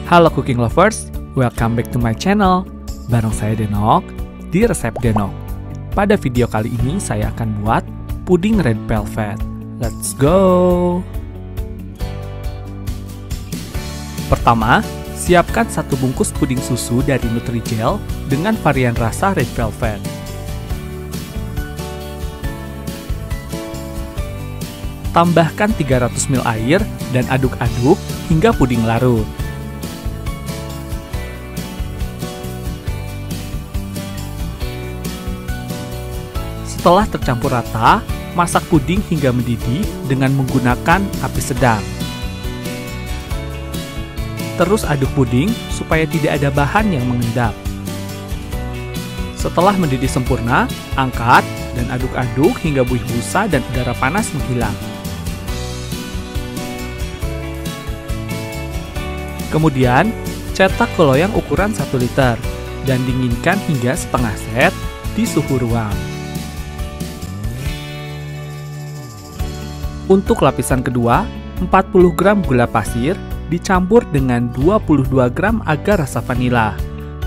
Halo cooking lovers, welcome back to my channel. Bareng saya Denok di Resep Denok. Pada video kali ini saya akan buat puding red velvet. Let's go! Pertama, siapkan 1 bungkus puding susu dari Nutrijel dengan varian rasa red velvet. Tambahkan 300 ml air dan aduk-aduk hingga puding larut. Setelah tercampur rata, masak puding hingga mendidih dengan menggunakan api sedang. Terus aduk puding supaya tidak ada bahan yang mengendap. Setelah mendidih sempurna, angkat dan aduk-aduk hingga buih busa dan udara panas menghilang. Kemudian, cetak ke loyang ukuran 1 liter dan dinginkan hingga setengah set di suhu ruang. Untuk lapisan kedua, 40 gram gula pasir dicampur dengan 22 gram agar rasa vanila.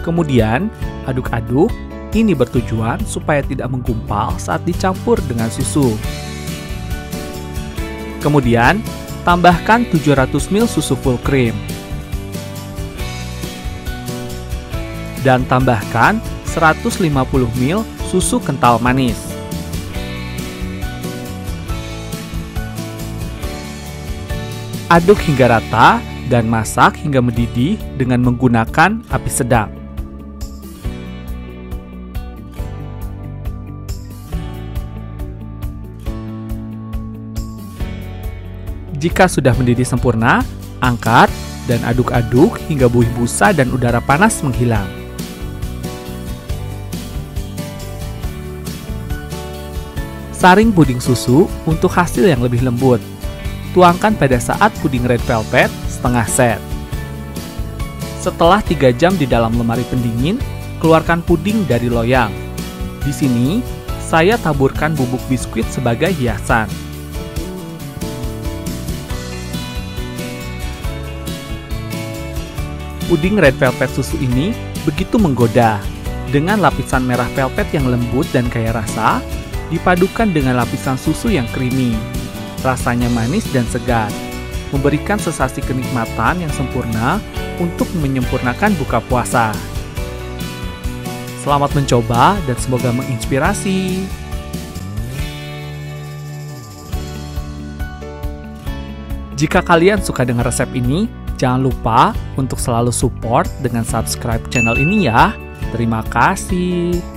Kemudian, aduk-aduk. Ini bertujuan supaya tidak menggumpal saat dicampur dengan susu. Kemudian, tambahkan 700 ml susu full cream. Dan tambahkan 150 ml susu kental manis. Aduk hingga rata dan masak hingga mendidih dengan menggunakan api sedang. Jika sudah mendidih sempurna, angkat dan aduk-aduk hingga buih busa dan udara panas menghilang. Saring puding susu untuk hasil yang lebih lembut. Tuangkan pada saat puding red velvet setengah set. Setelah 3 jam di dalam lemari pendingin, keluarkan puding dari loyang. Di sini, saya taburkan bubuk biskuit sebagai hiasan. Puding red velvet susu ini begitu menggoda. Dengan lapisan merah velvet yang lembut dan kaya rasa, dipadukan dengan lapisan susu yang creamy. Rasanya manis dan segar, memberikan sensasi kenikmatan yang sempurna untuk menyempurnakan buka puasa. Selamat mencoba dan semoga menginspirasi. Jika kalian suka dengan resep ini, jangan lupa untuk selalu support dengan subscribe channel ini ya. Terima kasih.